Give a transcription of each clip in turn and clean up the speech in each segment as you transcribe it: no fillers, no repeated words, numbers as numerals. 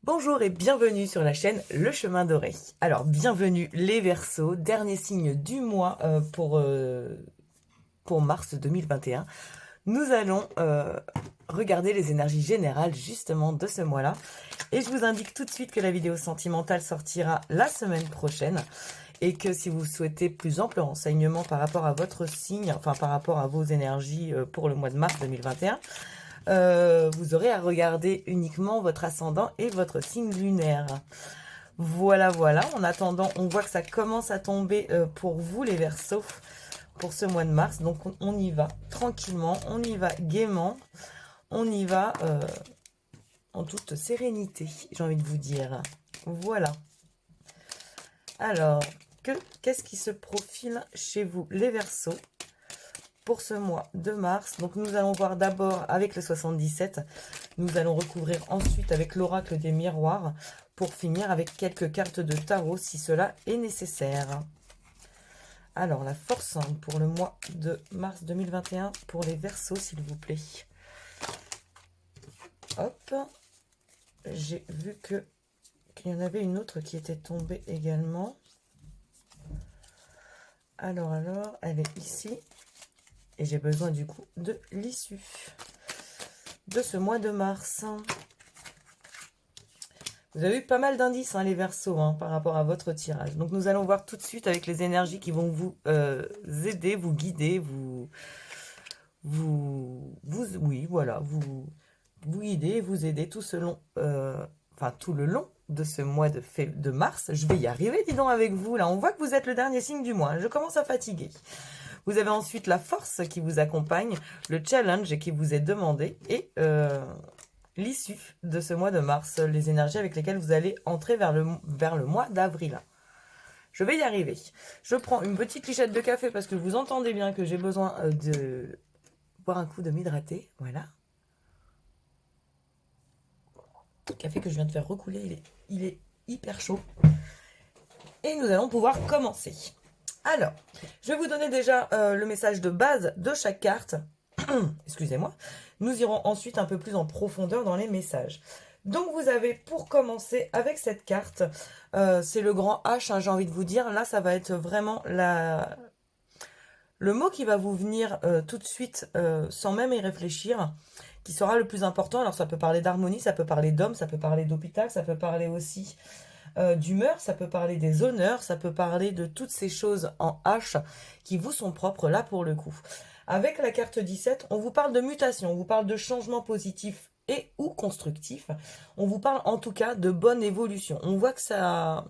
Bonjour et bienvenue sur la chaîne Le Chemin Doré. Alors, bienvenue les Verseaux, dernier signe du mois pour mars 2021. Nous allons regarder les énergies générales justement de ce mois-là. Et je vous indique tout de suite que la vidéo sentimentale sortira la semaine prochaine. Et que si vous souhaitez plus ample renseignement par rapport à votre signe, enfin par rapport à vos énergies pour le mois de mars 2021, vous aurez à regarder uniquement votre ascendant et votre signe lunaire. Voilà, voilà. En attendant, on voit que ça commence à tomber pour vous les Verseaux pour ce mois de mars. Donc on y va tranquillement, on y va gaiement, on y va en toute sérénité, j'ai envie de vous dire. Voilà. Alors, qu'est-ce qui se profile chez vous les Verseaux pour ce mois de mars? Donc nous allons voir d'abord avec le 77, nous allons recouvrir ensuite avec l'oracle des miroirs, pour finir avec quelques cartes de tarot si cela est nécessaire. Alors la force pour le mois de mars 2021 pour les Verseaux, s'il vous plaît. Hop, j'ai vu qu'il y en avait une autre qui était tombée également. Alors, elle est ici. Et j'ai besoin du coup de l'issue de ce mois de mars. Vous avez eu pas mal d'indices, les Verseaux, par rapport à votre tirage. Donc nous allons voir tout de suite avec les énergies qui vont vous aider, vous guider, oui, voilà, vous guider, vous aider tout tout le long de ce mois de mars. Je vais y arriver, dis donc, avec vous. Là, on voit que vous êtes le dernier signe du mois. Je commence à fatiguer. Vous avez ensuite la force qui vous accompagne, le challenge qui vous est demandé et l'issue de ce mois de mars, les énergies avec lesquelles vous allez entrer vers le mois d'avril. Je vais y arriver. Je prends une petite lichette de café parce que vous entendez bien que j'ai besoin de boire un coup, de m'hydrater. Voilà. Le café que je viens de faire recouler, il est hyper chaud. Et nous allons pouvoir commencer. Alors, je vais vous donner déjà le message de base de chaque carte. Excusez-moi. Nous irons ensuite un peu plus en profondeur dans les messages. Donc, vous avez, pour commencer, avec cette carte, c'est le grand H, j'ai envie de vous dire. Là, ça va être vraiment le mot qui va vous venir tout de suite, sans même y réfléchir, qui sera le plus important. Alors, ça peut parler d'harmonie, ça peut parler d'homme, ça peut parler d'hôpital, ça peut parler aussi d'humeur, ça peut parler des honneurs, ça peut parler de toutes ces choses en H qui vous sont propres là pour le coup. Avec la carte 17, on vous parle de mutation, on vous parle de changement positif et ou constructif. On vous parle en tout cas de bonne évolution. On voit que ça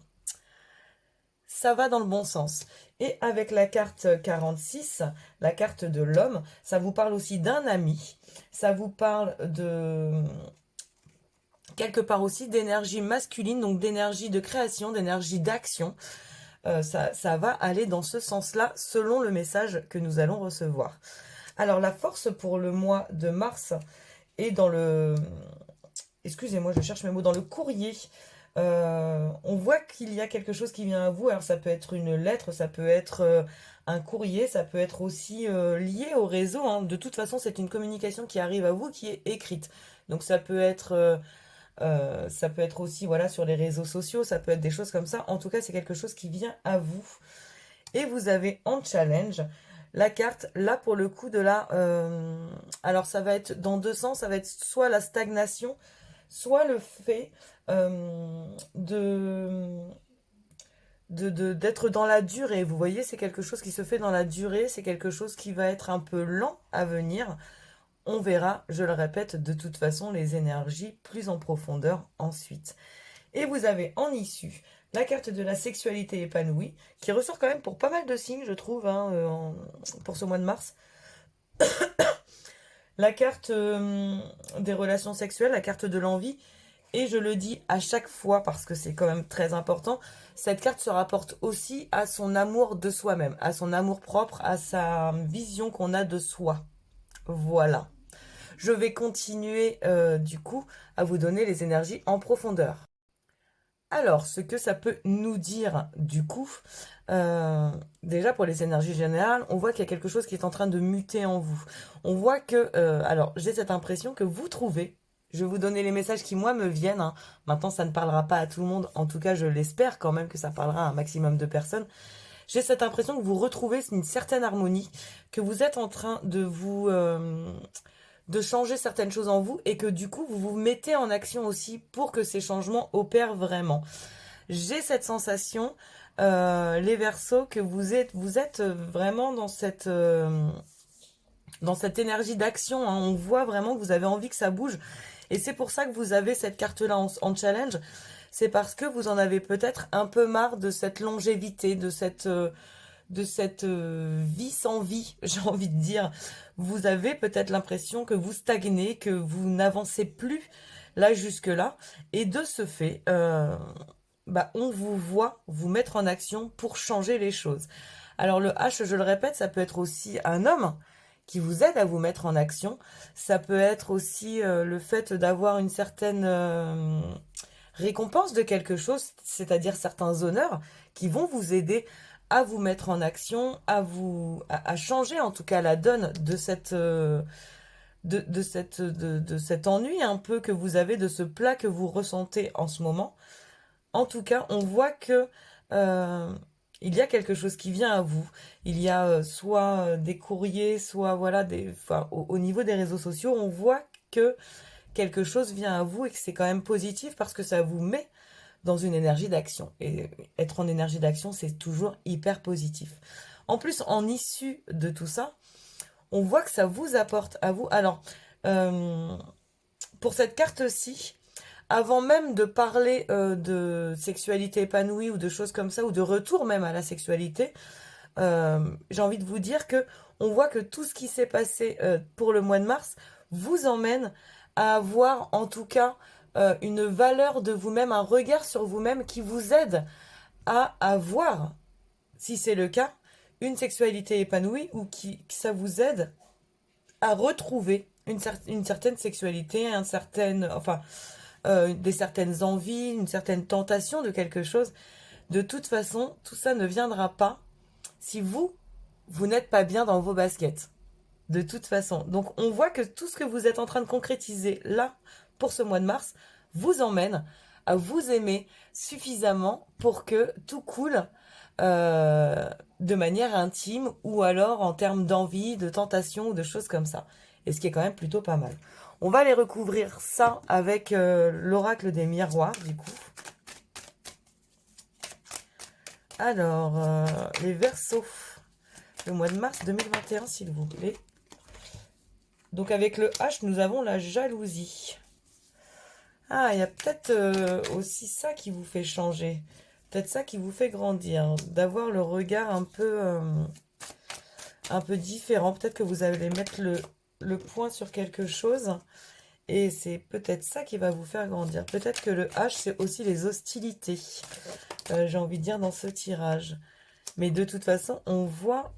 va dans le bon sens. Et avec la carte 46, la carte de l'homme, ça vous parle aussi d'un ami. Ça vous parle de quelque part aussi d'énergie masculine, donc d'énergie de création, d'énergie d'action. Ça va aller dans ce sens-là, selon le message que nous allons recevoir. Alors, la force pour le mois de mars est dans le... Excusez-moi, je cherche mes mots. Dans le courrier, on voit qu'il y a quelque chose qui vient à vous. Alors, ça peut être une lettre, ça peut être un courrier, ça peut être aussi lié au réseau. De toute façon, c'est une communication qui arrive à vous, qui est écrite. Donc, ça peut être aussi voilà, sur les réseaux sociaux, ça peut être des choses comme ça. En tout cas, c'est quelque chose qui vient à vous. Et vous avez en challenge la carte, là pour le coup de la... alors ça va être dans deux sens, ça va être soit la stagnation, soit le fait d'être dans la durée. Vous voyez, c'est quelque chose qui se fait dans la durée, c'est quelque chose qui va être un peu lent à venir. On verra, je le répète, de toute façon, les énergies plus en profondeur ensuite. Et vous avez en issue la carte de la sexualité épanouie, qui ressort quand même pour pas mal de signes, je trouve, pour ce mois de mars. La carte des relations sexuelles, la carte de l'envie. Et je le dis à chaque fois parce que c'est quand même très important, cette carte se rapporte aussi à son amour de soi-même, à son amour propre, à sa vision qu'on a de soi. Voilà. Je vais continuer du coup à vous donner les énergies en profondeur. Alors, ce que ça peut nous dire du coup, déjà pour les énergies générales, on voit qu'il y a quelque chose qui est en train de muter en vous. On voit que, alors j'ai cette impression que vous trouvez, Je vais vous donner les messages qui, moi, me viennent, hein. Maintenant, ça ne parlera pas à tout le monde. En tout cas, je l'espère quand même que ça parlera à un maximum de personnes. J'ai cette impression que vous retrouvez une certaine harmonie, que vous êtes en train de changer certaines choses en vous et que du coup, vous vous mettez en action aussi pour que ces changements opèrent vraiment. J'ai cette sensation, les Verseaux, que vous êtes vraiment dans cette énergie d'action, hein. On voit vraiment que vous avez envie que ça bouge. Et c'est pour ça que vous avez cette carte-là en challenge. C'est parce que vous en avez peut-être un peu marre de cette longévité, de cette vie sans vie, j'ai envie de dire. Vous avez peut-être l'impression que vous stagnez, que vous n'avancez plus là jusque-là. Et de ce fait, on vous voit vous mettre en action pour changer les choses. Alors le H, je le répète, ça peut être aussi un homme qui vous aide à vous mettre en action. Ça peut être aussi le fait d'avoir une certaine récompense de quelque chose, c'est-à-dire certains honneurs qui vont vous aider à vous mettre en action, à changer en tout cas la donne de cet ennui un peu que vous avez, de ce plat que vous ressentez en ce moment. En tout cas, on voit que il y a quelque chose qui vient à vous. Il y a soit des courriers, soit voilà, enfin, au niveau des réseaux sociaux, on voit que quelque chose vient à vous et que c'est quand même positif parce que ça vous met dans une énergie d'action. Et être en énergie d'action, c'est toujours hyper positif. En plus, en issue de tout ça, on voit que ça vous apporte à vous. Alors, euh, pour cette carte-ci, avant même de parler de sexualité épanouie ou de choses comme ça, ou de retour même à la sexualité, j'ai envie de vous dire que on voit que tout ce qui s'est passé pour le mois de mars vous emmène à avoir en tout cas une valeur de vous-même, un regard sur vous-même qui vous aide à avoir, si c'est le cas, une sexualité épanouie ou que ça vous aide à retrouver une certaine sexualité, des certaines envies, une certaine tentation de quelque chose. De toute façon, tout ça ne viendra pas si vous n'êtes pas bien dans vos baskets. De toute façon. Donc on voit que tout ce que vous êtes en train de concrétiser là, pour ce mois de mars, vous emmène à vous aimer suffisamment pour que tout coule de manière intime ou alors en termes d'envie, de tentation ou de choses comme ça. Et ce qui est quand même plutôt pas mal. On va aller recouvrir ça avec l'oracle des miroirs, du coup. Alors, les Verseaux, le mois de mars 2021, s'il vous plaît. Donc avec le H, nous avons la jalousie. Ah, il y a peut-être aussi ça qui vous fait changer. Peut-être ça qui vous fait grandir. D'avoir le regard un peu différent. Peut-être que vous allez mettre le point sur quelque chose. Et c'est peut-être ça qui va vous faire grandir. Peut-être que le H, c'est aussi les hostilités. J'ai envie de dire dans ce tirage. Mais de toute façon, on voit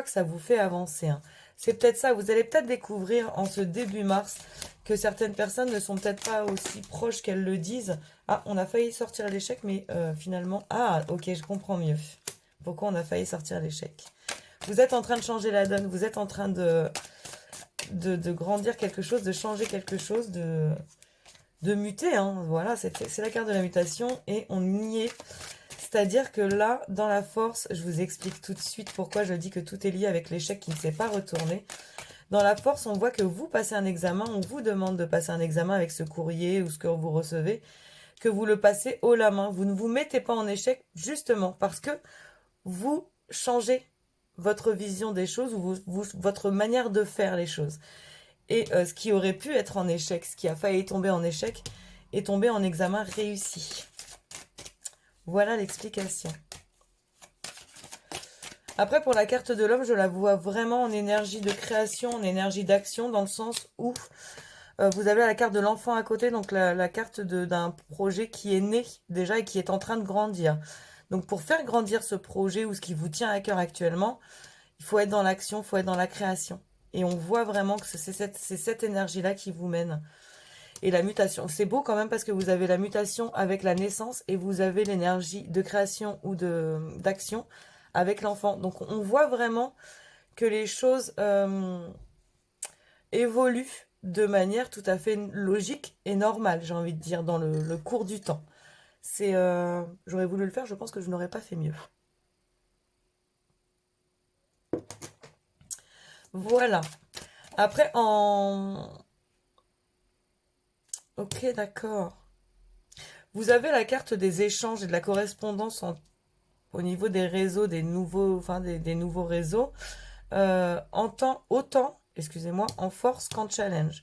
que ça vous fait avancer, hein. C'est peut-être ça. Vous allez peut-être découvrir en ce début mars que certaines personnes ne sont peut-être pas aussi proches qu'elles le disent. Ah, on a failli sortir l'échec, mais finalement... Ah, ok, je comprends mieux. Pourquoi on a failli sortir l'échec. Vous êtes en train de changer la donne. Vous êtes en train de grandir quelque chose, de changer quelque chose, de muter, hein. Voilà, c'est la carte de la mutation et on y est. C'est-à-dire que là, dans la force, je vous explique tout de suite pourquoi je dis que tout est lié avec l'échec qui ne s'est pas retourné. Dans la force, on voit que vous passez un examen, on vous demande de passer un examen avec ce courrier ou ce que vous recevez, que vous le passez haut la main. Vous ne vous mettez pas en échec justement parce que vous changez votre vision des choses ou votre manière de faire les choses. Et ce qui aurait pu être en échec, ce qui a failli tomber en échec, est tombé en examen réussi. Voilà l'explication. Après, pour la carte de l'homme, je la vois vraiment en énergie de création, en énergie d'action, dans le sens où vous avez la carte de l'enfant à côté, donc la carte d'un projet qui est né déjà et qui est en train de grandir. Donc pour faire grandir ce projet ou ce qui vous tient à cœur actuellement, il faut être dans l'action, il faut être dans la création. Et on voit vraiment que c'est cette énergie-là qui vous mène. Et la mutation, c'est beau quand même parce que vous avez la mutation avec la naissance et vous avez l'énergie de création ou d'action avec l'enfant. Donc on voit vraiment que les choses évolue de manière tout à fait logique et normale, j'ai envie de dire, dans le cours du temps. J'aurais voulu le faire, je pense que je n'aurais pas fait mieux. Voilà. Après, Ok, d'accord. Vous avez la carte des échanges et de la correspondance au niveau des réseaux, des nouveaux, enfin des nouveaux réseaux, autant, excusez-moi, en force qu'en challenge.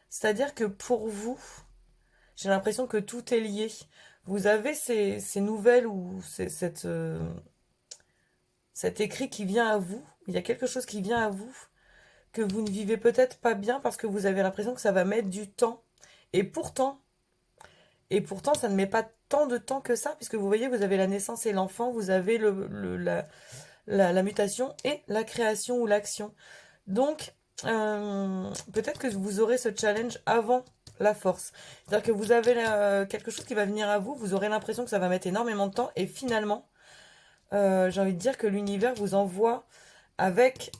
C'est-à-dire que pour vous, j'ai l'impression que tout est lié. Vous avez ces nouvelles ou cet écrit qui vient à vous. Il y a quelque chose qui vient à vous que vous ne vivez peut-être pas bien parce que vous avez l'impression que ça va mettre du temps. Et pourtant, ça ne met pas tant de temps que ça, puisque vous voyez, vous avez la naissance et l'enfant, vous avez la mutation et la création ou l'action. Donc, peut-être que vous aurez ce challenge avant la force. C'est-à-dire que vous avez quelque chose qui va venir à vous, vous aurez l'impression que ça va mettre énormément de temps, et finalement, j'ai envie de dire que l'univers vous envoie avec,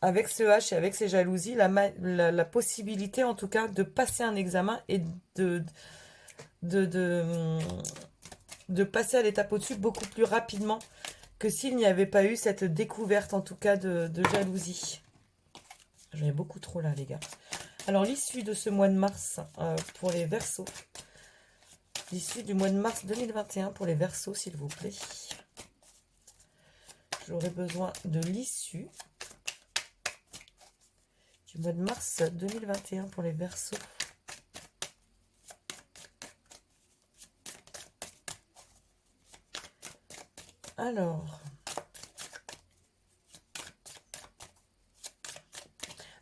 avec ce H et avec ces jalousies, la possibilité en tout cas de passer un examen et de, de, de, de passer à l'étape au-dessus beaucoup plus rapidement que s'il n'y avait pas eu cette découverte en tout cas de jalousie. J'en ai beaucoup trop là les gars. Alors l'issue de ce mois de mars pour les Verseaux. L'issue du mois de mars 2021 pour les Verseaux s'il vous plaît. J'aurai besoin de l'issue du mois de mars 2021 pour les Verseaux. Alors,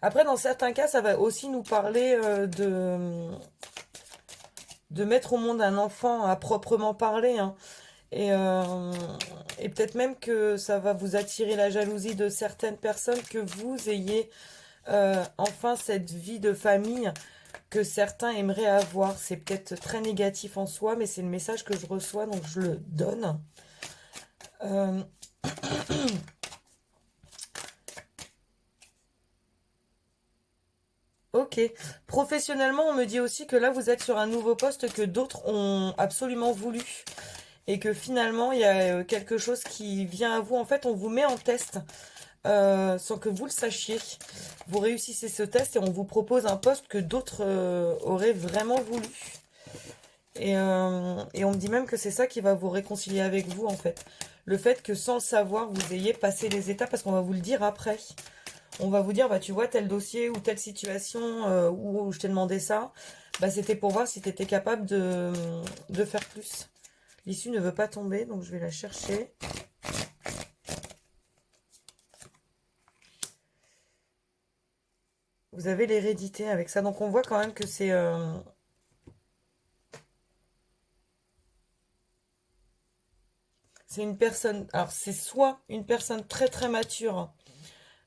après, dans certains cas, ça va aussi nous parler de mettre au monde un enfant à proprement parler. Hein. Et peut-être même que ça va vous attirer la jalousie de certaines personnes, que vous ayez enfin cette vie de famille que certains aimeraient avoir. C'est peut-être très négatif en soi, mais c'est le message que je reçois, donc je le donne. Ok. Professionnellement, on me dit aussi que là, vous êtes sur un nouveau poste que d'autres ont absolument voulu. Et que finalement, il y a quelque chose qui vient à vous. En fait, on vous met en test sans que vous le sachiez. Vous réussissez ce test et on vous propose un poste que d'autres auraient vraiment voulu. Et on me dit même que c'est ça qui va vous réconcilier avec vous, en fait. Le fait que sans le savoir, vous ayez passé les étapes, parce qu'on va vous le dire après. On va vous dire, bah tu vois, tel dossier ou telle situation où je t'ai demandé ça, bah c'était pour voir si tu étais capable de faire plus. L'issue ne veut pas tomber, donc je vais la chercher. Vous avez l'hérédité avec ça, donc on voit quand même que c'est une personne. Alors c'est soit une personne très très mature,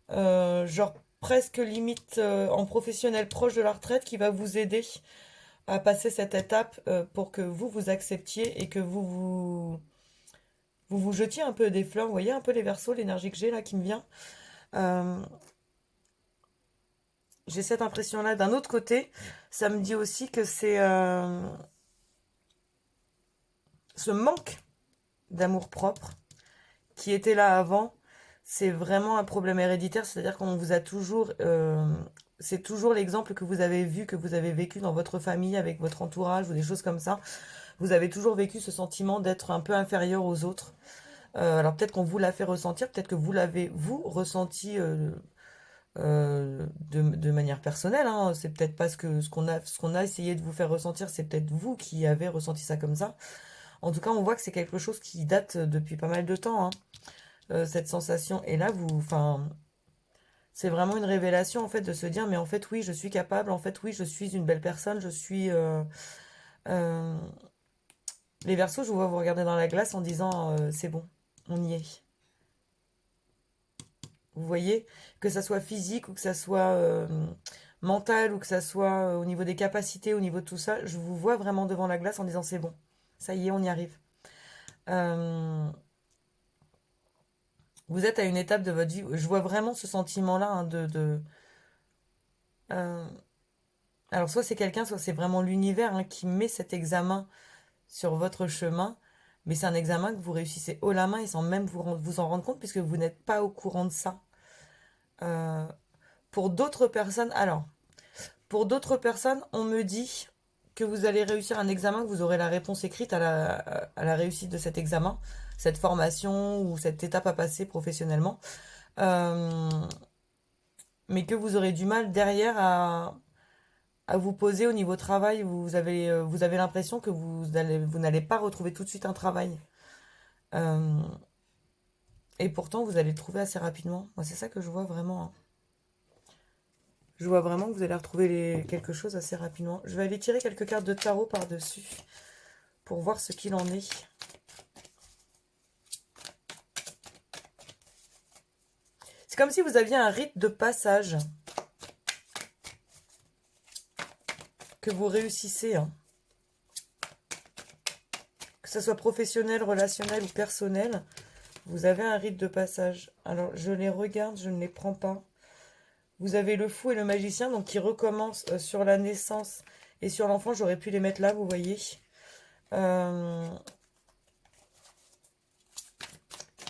genre presque limite en professionnel proche de la retraite, qui va vous aider à passer cette étape pour que vous vous acceptiez et que vous jetiez un peu des fleurs. Vous voyez un peu les Verseaux, l'énergie que j'ai là qui me vient. Euh, j'ai cette impression-là. D'un autre côté, ça me dit aussi que c'est ce manque d'amour-propre qui était là avant, c'est vraiment un problème héréditaire, c'est-à-dire qu'on vous a toujours... c'est toujours l'exemple que vous avez vu, que vous avez vécu dans votre famille, avec votre entourage ou des choses comme ça. Vous avez toujours vécu ce sentiment d'être un peu inférieur aux autres. Alors peut-être qu'on vous l'a fait ressentir, peut-être que vous l'avez, vous, ressenti de manière personnelle. Hein. C'est peut-être pas ce qu'on a essayé de vous faire ressentir, c'est peut-être vous qui avez ressenti ça comme ça. En tout cas, on voit que c'est quelque chose qui date depuis pas mal de temps. Hein. Cette sensation. Et là, enfin, c'est vraiment une révélation en fait de se dire, mais en fait, oui, je suis capable. En fait, oui, je suis une belle personne. Je suis. Euh, Les Verseaux, je vous vois vous regarder dans la glace en disant, c'est bon, on y est. Vous voyez, que ça soit physique ou que ça soit mental ou que ça soit au niveau des capacités, au niveau de tout ça, je vous vois vraiment devant la glace en disant, c'est bon, ça y est, on y arrive. Euh, Vous êtes à une étape de votre vie, je vois vraiment ce sentiment-là hein, Euh, alors, soit c'est quelqu'un, soit c'est vraiment l'univers hein, qui met cet examen sur votre chemin, mais c'est un examen que vous réussissez haut la main et sans même vous en rendre compte, puisque vous n'êtes pas au courant de ça. Euh, pour d'autres personnes, alors, pour d'autres personnes, on me dit que vous allez réussir un examen, que vous aurez la réponse écrite à la réussite de cet examen, cette formation ou cette étape à passer professionnellement, Euh, mais que vous aurez du mal derrière à vous poser au niveau travail. Vous avez l'impression que vous n'allez pas retrouver tout de suite un travail. Euh, et pourtant, vous allez le trouver assez rapidement. Moi, c'est ça que je vois vraiment, hein. Je vois vraiment que vous allez retrouver quelque chose assez rapidement. Je vais aller tirer quelques cartes de tarot par-dessus pour voir ce qu'il en est. C'est comme si vous aviez un rite de passage que vous réussissez, hein. Que ce soit professionnel, relationnel ou personnel, vous avez un rite de passage. Alors, je les regarde, je ne les prends pas. Vous avez le fou et le magicien, donc qui recommencent sur la naissance et sur l'enfant. J'aurais pu les mettre là, vous voyez. Euh,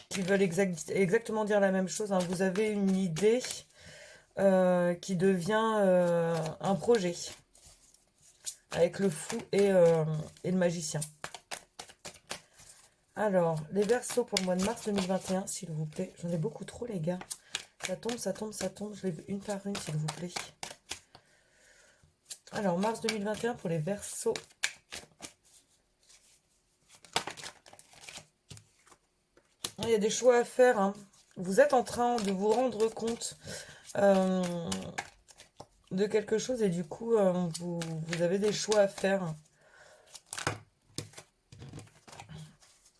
qui veulent exactement dire la même chose, hein. Vous avez une idée qui devient un projet avec le fou et le magicien. Alors, les Verseaux pour le mois de mars 2021, s'il vous plaît. J'en ai beaucoup trop, les gars. Ça tombe, ça tombe, ça tombe. Je les veux une par une, s'il vous plaît. Alors, mars 2021 pour les Verseaux. Il y a des choix à faire, hein. Vous êtes en train de vous rendre compte euh, de quelque chose et du coup, vous avez des choix à faire.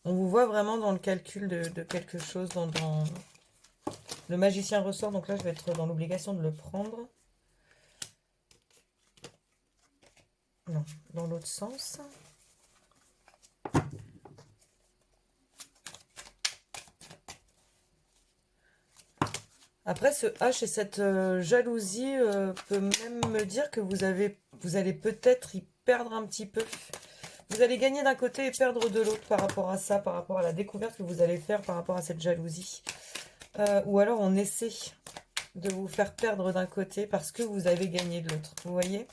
On vous voit vraiment dans le calcul de quelque chose. Le magicien ressort, donc là, je vais être dans l'obligation de le prendre. Non, dans l'autre sens. Après, ce H et cette jalousie peut même me dire que vous allez peut-être y perdre un petit peu. Vous allez gagner d'un côté et perdre de l'autre par rapport à ça, par rapport à la découverte que vous allez faire par rapport à cette jalousie. Ou alors on essaie de vous faire perdre d'un côté parce que vous avez gagné de l'autre. Vous voyez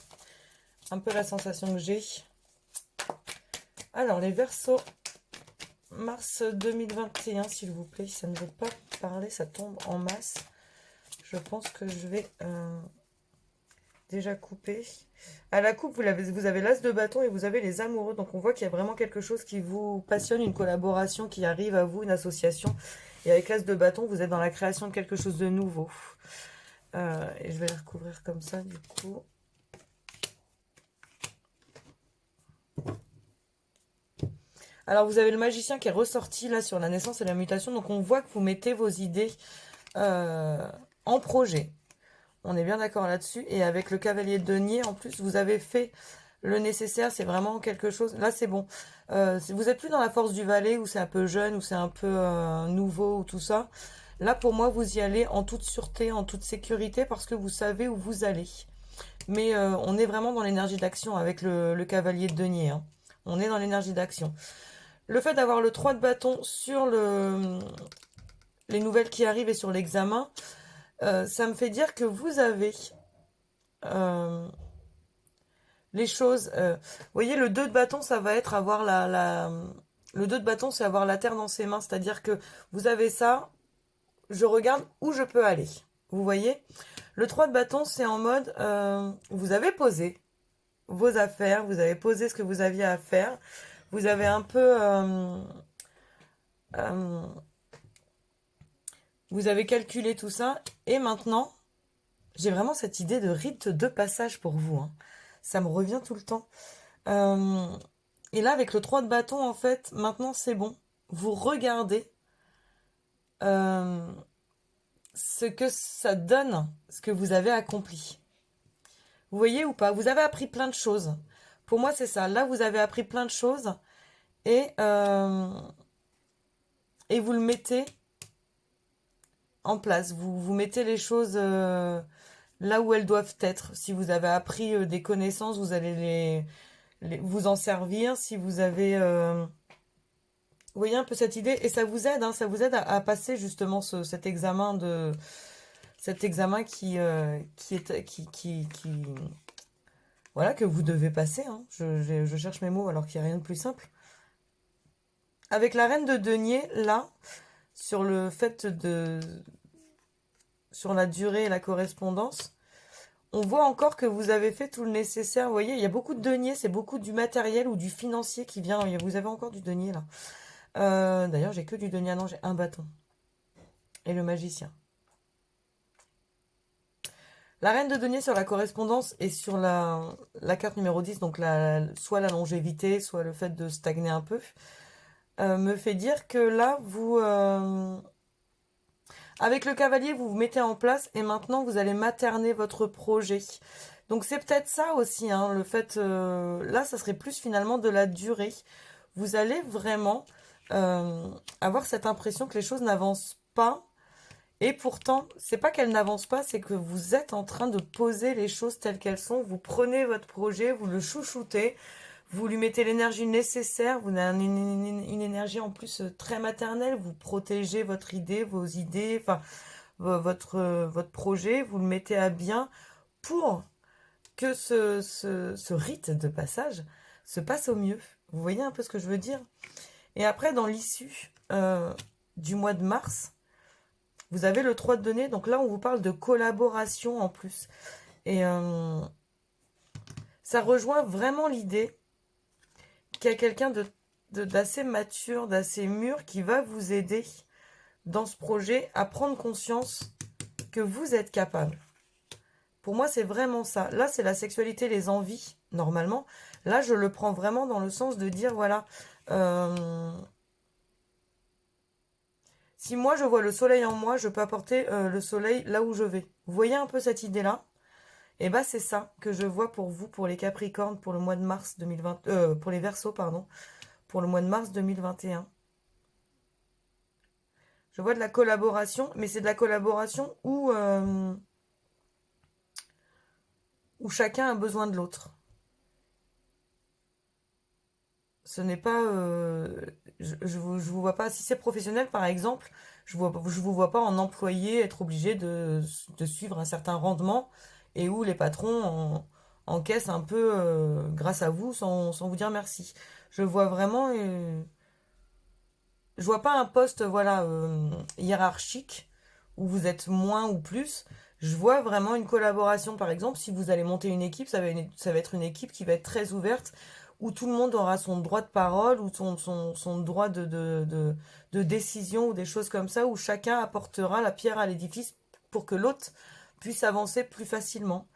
un peu la sensation que j'ai. Alors, les Verseaux, mars 2021, s'il vous plaît. Ça ne veut pas parler, ça tombe en masse. Je pense que je vais déjà couper. À la coupe, vous avez l'as de bâton et vous avez les amoureux. Donc on voit qu'il y a vraiment quelque chose qui vous passionne, une collaboration qui arrive à vous, une association. Et avec l'as de bâton, vous êtes dans la création de quelque chose de nouveau. Et je vais les recouvrir comme ça, du coup. Alors vous avez le magicien qui est ressorti là sur la naissance et la mutation. Donc on voit que vous mettez vos idées en projet. On est bien d'accord là-dessus. Et avec le cavalier de denier, en plus, vous avez fait le nécessaire. C'est vraiment quelque chose. Là, c'est bon. Vous êtes plus dans la force du valet où c'est un peu jeune, où c'est un peu nouveau, ou tout ça. Là, pour moi, vous y allez en toute sûreté, en toute sécurité, parce que vous savez où vous allez. Mais on est vraiment dans l'énergie d'action avec le cavalier de denier, hein. On est dans l'énergie d'action. Le fait d'avoir le 3 de bâton sur les nouvelles qui arrivent et sur l'examen, ça me fait dire que vous avez euh, les choses. Vous voyez, le 2 de bâton, ça va être avoir le 2 de bâton, c'est avoir la terre dans ses mains. C'est-à-dire que vous avez ça, je regarde où je peux aller. Vous voyez? Le 3 de bâton, c'est en mode, vous avez posé vos affaires, vous avez posé ce que vous aviez à faire. Vous avez un peu... euh, vous avez calculé tout ça. Et maintenant, j'ai vraiment cette idée de rite de passage pour vous, hein. Ça me revient tout le temps. Euh, et là, avec le 3 de bâton, en fait, maintenant c'est bon. Vous regardez euh, ce que ça donne, ce que vous avez accompli. Vous voyez ou pas? Vous avez appris plein de choses. Pour moi, c'est ça. Là, vous avez appris plein de choses et, euh, et vous le mettez en place. Vous mettez les choses là où elles doivent être. Si vous avez appris des connaissances, vous allez vous en servir. Si vous avez... vous voyez un peu cette idée, et ça vous aide, hein, ça vous aide à passer justement cet examen voilà, que vous devez passer. Hein. Je cherche mes mots alors qu'il n'y a rien de plus simple. Avec la reine de denier, là, sur le fait sur la durée et la correspondance, on voit encore que vous avez fait tout le nécessaire. Vous voyez, il y a beaucoup de deniers, c'est beaucoup du matériel ou du financier qui vient. Vous avez encore du denier là. D'ailleurs, j'ai que du denier. Ah non, j'ai un bâton. Et le magicien. La reine de denier sur la correspondance et sur la carte numéro 10, donc soit la longévité, soit le fait de stagner un peu, me fait dire que là, avec le cavalier, vous vous mettez en place et maintenant, vous allez materner votre projet. Donc c'est peut-être ça aussi, hein, le fait, là, ça serait plus finalement de la durée. Vous allez vraiment avoir cette impression que les choses n'avancent pas. Et pourtant, c'est pas qu'elles n'avancent pas, c'est que vous êtes en train de poser les choses telles qu'elles sont. Vous prenez votre projet, vous le chouchoutez, vous lui mettez l'énergie nécessaire, vous avez une énergie en plus très maternelle, vous protégez votre idée, vos idées, enfin votre projet, vous le mettez à bien pour que ce rite de passage se passe au mieux. Vous voyez un peu ce que je veux dire? Et après, dans l'issue du mois de mars, vous avez le 3 de denier, donc là on vous parle de collaboration en plus. Et ça rejoint vraiment l'idée qu'il y a quelqu'un d'assez mature, d'assez mûr qui va vous aider dans ce projet à prendre conscience que vous êtes capable. Pour moi, c'est vraiment ça. Là, c'est la sexualité, les envies, normalement. Là, je le prends vraiment dans le sens de dire, voilà, si moi, je vois le soleil en moi, je peux apporter le soleil là où je vais. Vous voyez un peu cette idée-là? Et bah, c'est ça que je vois pour vous, pour les Capricornes, pour le mois de mars 2020, pour les Verseaux, pardon, pour le mois de mars 2021. Je vois de la collaboration, mais c'est de la collaboration où chacun a besoin de l'autre. Ce n'est pas... je vous vois pas... Si c'est professionnel, par exemple, je vous vois pas en employé être obligé de suivre un certain rendement et où les patrons encaissent un peu grâce à vous sans vous dire merci. Je vois vraiment... je vois pas un poste voilà, hiérarchique où vous êtes moins ou plus. Je vois vraiment une collaboration. Par exemple, si vous allez monter une équipe, ça va être une équipe qui va être très ouverte, où tout le monde aura son droit de parole, ou son droit de décision, ou des choses comme ça, où chacun apportera la pierre à l'édifice pour que l'autre puisse avancer plus facilement.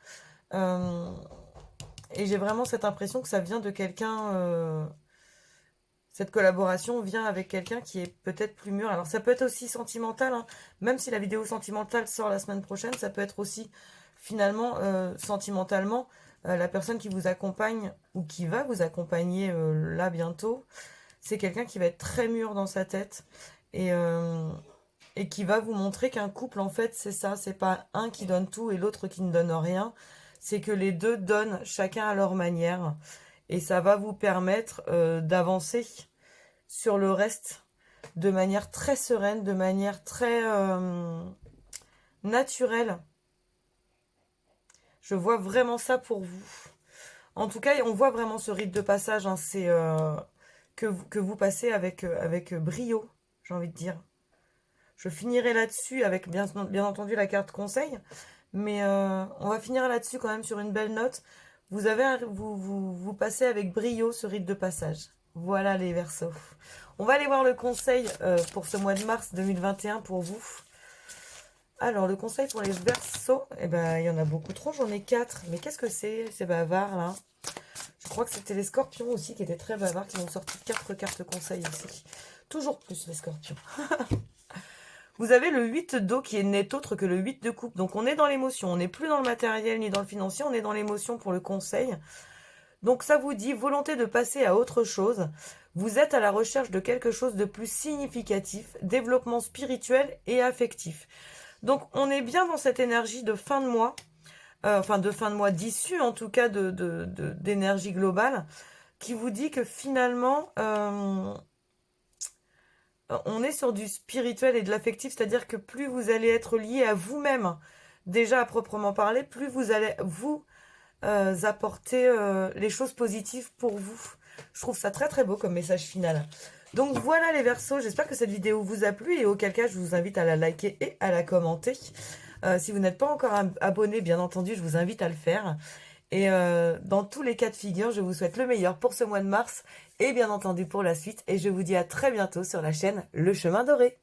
Euh, et j'ai vraiment cette impression que ça vient de quelqu'un... cette collaboration vient avec quelqu'un qui est peut-être plus mûr. Alors ça peut être aussi sentimental, hein. Même si la vidéo sentimentale sort la semaine prochaine, ça peut être aussi finalement sentimentalement la personne qui vous accompagne ou qui va vous accompagner là bientôt. C'est quelqu'un qui va être très mûr dans sa tête et, euh, et qui va vous montrer qu'un couple en fait c'est ça, c'est pas un qui donne tout et l'autre qui ne donne rien. C'est que les deux donnent chacun à leur manière et ça va vous permettre d'avancer sur le reste de manière très sereine, de manière très naturelle. Je vois vraiment ça pour vous. En tout cas, on voit vraiment ce rite de passage, hein, c'est que vous passez avec brio, j'ai envie de dire. Je finirai là-dessus avec bien entendu la carte conseil, mais on va finir là-dessus quand même sur une belle note. Vous passez avec brio ce rite de passage. Voilà les Verseaux. On va aller voir le conseil pour ce mois de mars 2021 pour vous. Alors, le conseil pour les Verseaux, eh ben, il y en a beaucoup trop, j'en ai 4. Mais qu'est-ce que c'est bavard, là? Je crois que c'était les Scorpions aussi qui étaient très bavards, qui m'ont sorti 4 cartes conseils aussi. Toujours plus les Scorpions. Vous avez le 8 d'eau qui n'est autre que le 8 de coupe. Donc, on est dans l'émotion. On n'est plus dans le matériel ni dans le financier. On est dans l'émotion pour le conseil. Donc, ça vous dit volonté de passer à autre chose. Vous êtes à la recherche de quelque chose de plus significatif, développement spirituel et affectif. Donc, on est bien dans cette énergie de fin de mois enfin de fin de mois, d'issue en tout cas d'énergie globale, qui vous dit que finalement, on est sur du spirituel et de l'affectif, c'est-à-dire que plus vous allez être lié à vous-même, déjà à proprement parler, plus vous allez vous apporter les choses positives pour vous. Je trouve ça très très beau comme message final. Donc voilà les Verseaux, j'espère que cette vidéo vous a plu et auquel cas je vous invite à la liker et à la commenter. Si vous n'êtes pas encore abonné, bien entendu, je vous invite à le faire. Et dans tous les cas de figure, je vous souhaite le meilleur pour ce mois de mars et bien entendu pour la suite. Et je vous dis à très bientôt sur la chaîne Le Chemin Doré.